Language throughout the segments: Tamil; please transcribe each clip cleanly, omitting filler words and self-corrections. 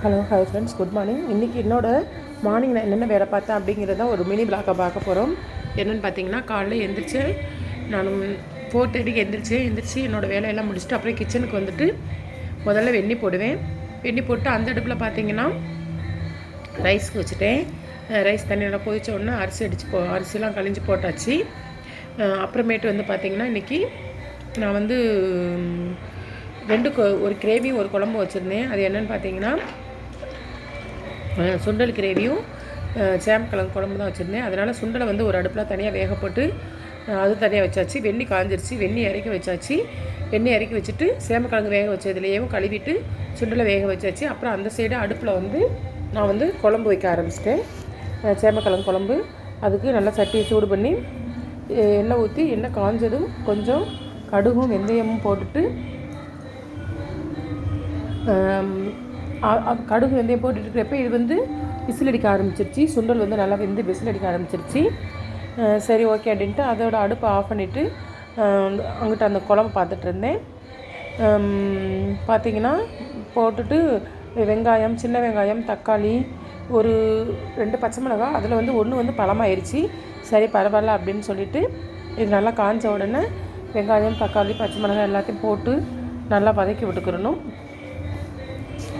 Hi friends, good morning. இன்றைக்கி மார்னிங் நான் என்னென்ன வேலை பார்த்தேன் அப்படிங்கிறத ஒரு மினி பிளாக்கை பார்க்க போகிறோம். என்னென்னு பார்த்தீங்கன்னா, காலையில் எழுந்திரிச்சு நான் 4:30க்கு எந்திரிச்சு என்னோடய வேலையெல்லாம் முடிச்சுட்டு அப்புறம் கிச்சனுக்கு வந்துட்டு முதல்ல வெந்நி போடுவேன். வெந்நி போட்டு அந்த அடுப்பில் பார்த்தீங்கன்னா ரைஸ்க்கு வச்சுட்டேன். ரைஸ் தண்ணியெல்லாம் கொதிச்ச உடனே அரிசிலாம் கழிஞ்சு போட்டாச்சு. அப்புறமேட்டு வந்து பார்த்திங்கன்னா இன்றைக்கி நான் ஒரு கிரேவியும் ஒரு குழம்பு வச்சுருந்தேன். அது என்னென்னு பார்த்தீங்கன்னா சுண்டல் கிரேவியும் சேமக்கிழங்கு குழம்பு தான் வச்சுருந்தேன். அதனால் சுண்டலை ஒரு அடுப்பில் தனியாக வேக போட்டு அது தனியாக வச்சாச்சு. வெந்நி காஞ்சிருச்சு, வெந்நி இறக்கி வச்சாச்சு. வெந்நி இறக்கி வச்சுட்டு சேமக்கிழங்கு வேக வச்சதுலேயும் கழுவிட்டு சுண்டலை வேக வச்சாச்சு. அப்புறம் அந்த சைடு அடுப்பில் நான் குழம்பு வைக்க ஆரம்பிச்சிட்டேன். சேமக்கிழங்கு குழம்பு. அதுக்கு நல்லா சட்டியை சூடு பண்ணி எண்ணெய் ஊற்றி எண்ணெய் காஞ்சதும் கொஞ்சம் கடுகும் வெந்தயமும் போட்டுட்டு கடுகு வெந்தயம் போட்டுருக்கிறப்ப இது விசில் அடிக்க ஆரம்பிச்சிருச்சு. சுண்டல் நல்லா விசில் அடிக்க ஆரம்பிச்சிருச்சு. சரி, ஓகே அப்படின்ட்டு அதோட அடுப்பை ஆஃப் பண்ணிவிட்டு அங்கிட்ட அந்த குழம்பு பார்த்துட்டு இருந்தேன். பார்த்திங்கன்னா போட்டுட்டு வெங்காயம், சின்ன வெங்காயம், தக்காளி, ஒரு 2 பச்சை மிளகாய், அதில் ஒன்று பழமாயிருச்சு. சரி, பரவாயில்ல அப்படின்னு சொல்லிவிட்டு இது நல்லா காஞ்ச உடனே வெங்காயம், தக்காளி, பச்சை மிளகாய் எல்லாத்தையும் போட்டு நல்லா வதக்கி விட்டுக்கிறணும்.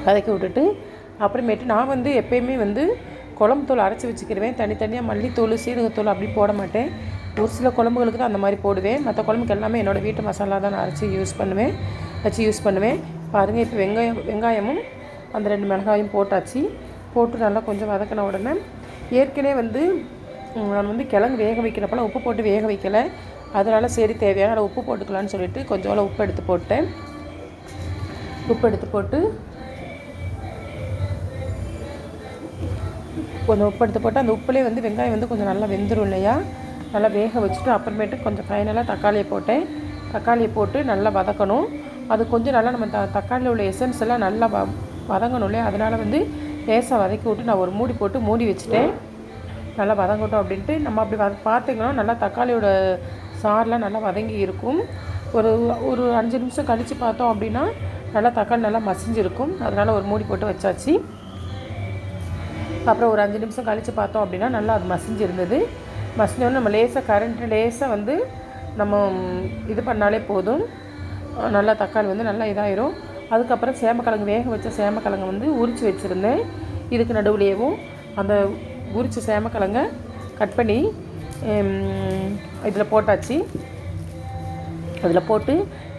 வதக்கி விட்டுட்டு அப்புறமேட்டு நான் எப்போயுமே குழம்பு தூள் அரைச்சி வச்சுக்கிடுவேன். தனித்தனியாக மல்லித்தூள், சீரகத்தூள் அப்படி போட மாட்டேன். ஒரு சில குழம்புகளுக்கு தான் அந்த மாதிரி போடுவேன். மற்ற குழம்புக்கு எல்லாமே என்னோடய வீட்டு மசாலா தான் நான் அரைச்சி யூஸ் பண்ணுவேன். பாருங்கள், இப்போ வெங்காயமும் அந்த 2 மிளகாயும் போட்டாச்சு. போட்டு நல்லா கொஞ்சம் வதக்கின உடனே ஏற்கனவே நான் கிழங்கு வேக வைக்கிறப்பெல்லாம் உப்பு போட்டு வேக வைக்கலை. அதனால் சரி, தேவையான உப்பு போட்டுக்கலான்னு சொல்லிட்டு கொஞ்சம் உப்பு எடுத்து போட்டேன். உப்பு எடுத்து போட்டு கொஞ்சம் உப்பு எடுத்து போட்டு அந்த உப்புலேயே வெங்காயம் கொஞ்சம் நல்லா வெந்துடும் இல்லையா, நல்லா வேக வச்சுட்டு அப்புறமேட்டு கொஞ்சம் ஃபைனலாக தக்காளியை போட்டேன். தக்காளியை போட்டு நல்லா வதக்கணும். அது கொஞ்சம் நல்லா நம்ம தக்காளியில் உள்ள எசன்ஸ் எல்லாம் நல்லா வதங்கணும் இல்லையா, அதனால் லேசாக வதக்கி விட்டு நான் ஒரு மூடி போட்டு மூடி வச்சுட்டேன். நல்லா வதங்கட்டும் அப்படின்ட்டு நம்ம அப்படி பார்த்திங்கன்னா நல்லா தக்காளியோட சாரெலாம் நல்லா வதங்கி இருக்கும். ஒரு 5 நிமிஷம் கழித்து பார்த்தோம் அப்படின்னா நல்லா தக்காளி நல்லா மசிஞ்சிருக்கும். அதனால் ஒரு மூடி போட்டு வச்சாச்சு. அப்புறம் ஒரு 5 நிமிஷம் கழித்து பார்த்தோம் அப்படின்னா நல்லா அது மசிஞ்சிருந்தது. மசிஞ்சோன்னு நம்ம லேசாக நம்ம இது பண்ணாலே போதும். நல்லா தக்காளி நல்லா இதாயிரும். அதுக்கப்புறம் சேமக்கிழங்கு வேக வச்ச சேமக்கிழங்கு உரித்து வச்சுருந்தேன். இதுக்கு நடுவுலையவும் அந்த உரித்த சேமக்கிழங்கை கட் பண்ணி இதில் போட்டாச்சு. அதில் போட்டு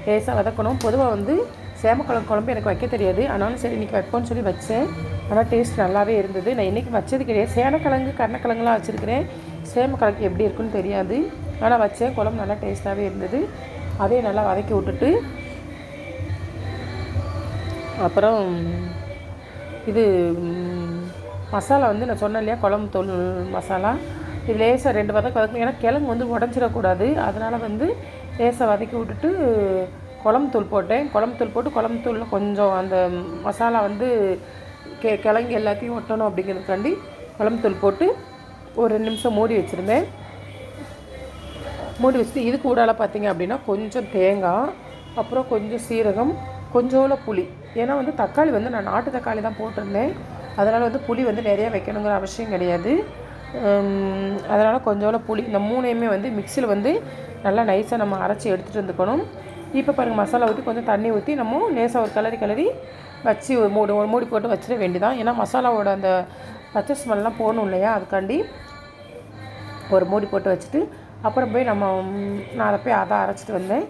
லேசாக வதக்கணும். பொதுவாக சேமக்கிழங்கு குழம்பு எனக்கு வைக்க தெரியாது. ஆனாலும் சரி இன்றைக்கி வைப்போன்னு சொல்லி வச்சேன். ஆனால் டேஸ்ட் நல்லாவே இருந்தது. நான் இன்றைக்கி வச்சது கிடையாது. சேனக்கிழங்கு, கருணக்கிழங்குலாம் வச்சுருக்கிறேன். சேமக்கிழங்கு எப்படி இருக்குன்னு தெரியாது. ஆனால் வச்சேன். குழம்பு நல்லா டேஸ்ட்டாகவே இருந்தது. அதே நல்லா வதக்கி விட்டுட்டு அப்புறம் இது மசாலா நான் சொன்னேன் இல்லையா, குழம்பு தூள் மசாலா. இது லேசாக 2 வதக்கணும். ஏன்னா கிழங்கு உடஞ்சிடக்கூடாது. அதனால் லேசாக வதக்கி விட்டுட்டு குழம்பு தூள் போட்டேன். குழம்பு தூள் போட்டு குழம்பு தூளில் கொஞ்சம் அந்த மசாலா கிழங்கு எல்லாத்தையும் ஒட்டணும் அப்படிங்கிறதுக்காண்டி குழம்பு தூள் போட்டு ஒரு 2 நிமிஷம் மூடி வச்சுருந்தேன். மூடி வச்சுட்டு இது கூடால பார்த்திங்க அப்படின்னா கொஞ்சம் தேங்காய், அப்புறம் கொஞ்சம் சீரகம், கொஞ்சோல புளி. ஏன்னா தக்காளி நான் நாட்டு தக்காளி தான் போட்டிருந்தேன். அதனால் புளி நிறையா வைக்கணுங்கிற அவசியம் கிடையாது. அதனால் கொஞ்சோல புளி, இந்த 3ஐயுமே மிக்சியில் நல்லா நைஸாக நம்ம அரைச்சி எடுத்துகிட்டு வந்துக்கணும். இப்போ பாருங்கள், மசாலா ஊற்றி கொஞ்சம் தண்ணி ஊற்றி நம்ம லேசாக ஒரு கிளறி வச்சு ஒரு மூடி போட்டு வச்சிட வேண்டியதான். ஏன்னா மசாலாவோட அந்த பச்சை ஸ்மெல்லாம் போகணும் இல்லையா, அதுக்காண்டி ஒரு மூடி போட்டு வச்சுட்டு அப்புறம் போய் நான் அதை போய் அரைச்சிட்டு வந்தேன்.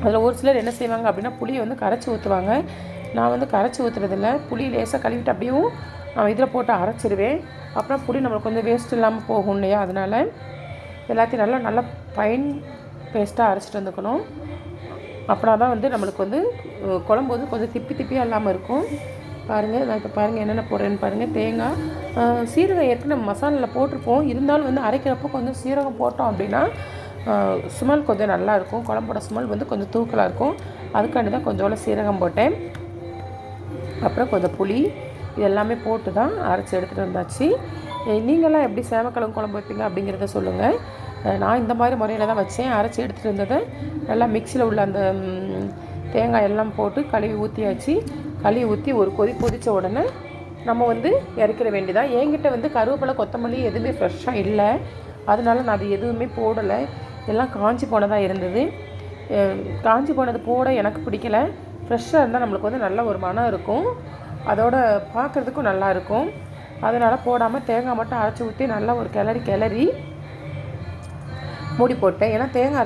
அதில் ஒரு சிலர் என்ன செய்வாங்க அப்படின்னா புளியை கரைச்சி ஊற்றுவாங்க. நான் கரைச்சி ஊற்றுறதில்ல. புளி லேசாக கழுவிட்டு அப்படியும் இதில் போட்டு அரைச்சிடுவேன். அப்புறம் புளி நம்மளுக்கு கொஞ்சம் வேஸ்ட் இல்லாமல் போகும் இல்லையா, அதனால் எல்லாத்தையும் நல்லா ஃபைன் பேஸ்ட்டாக அரைச்சிட்டு வந்துக்கணும். அப்படின்னா தான் நம்மளுக்கு குழம்பு கொஞ்சம் திப்பியாக இல்லாமல் இருக்கும். பாருங்கள், நான் இப்போ பாருங்கள் என்னென்ன போடுறேன்னு பாருங்கள். தேங்காய், சீரகம் ஏற்கனவே மசாலாவில் போட்டிருப்போம். இருந்தாலும் அரைக்கிறப்போ கொஞ்சம் சீரகம் போட்டோம் அப்படின்னா ஸ்மெல் கொஞ்சம் நல்லாயிருக்கும். குழம்போட ஸ்மெல் கொஞ்சம் தூக்கலாக இருக்கும். அதுக்காண்டி தான் கொஞ்சோட சீரகம் போட்டேன். அப்புறம் கொஞ்சம் புளி, இது எல்லாமே போட்டு தான் அரைச்சி எடுத்துகிட்டு வந்தாச்சு. நீங்களாம் எப்படி சேமக்கிழங்கு குழம்பு வைப்பீங்க அப்படிங்கிறத சொல்லுங்கள். நான் இந்த மாதிரி முறையில் தான் வச்சேன். அரைச்சி எடுத்துகிட்டு இருந்ததை நல்லா மிக்சியில் உள்ள அந்த தேங்காய் எல்லாம் போட்டு கழுவி ஊற்றியாச்சு. கழுவி ஊற்றி ஒரு கொதித்த உடனே நம்ம வந்து இறக்கிற வேண்டியதான். என்கிட்ட வந்து கருவேப்பிலை கொத்தமல்லி எதுவுமே ஃப்ரெஷ்ஷாக இல்லை, அதனால நான் அது எதுவுமே போடலை. எல்லாம் காஞ்சி போனதாக இருந்தது. காஞ்சி போனது போட எனக்கு பிடிக்கலை. ஃப்ரெஷ்ஷாக இருந்தால் நம்மளுக்கு வந்து நல்ல ஒரு மனம் இருக்கும், அதோட பார்க்குறதுக்கும் நல்லாயிருக்கும். அதனால் போடாமல் தேங்காய் மட்டும் அரைச்சி ஊற்றி நல்லா ஒரு கிளறி மூடி போட்டேன். ஏன்னா தேங்காய்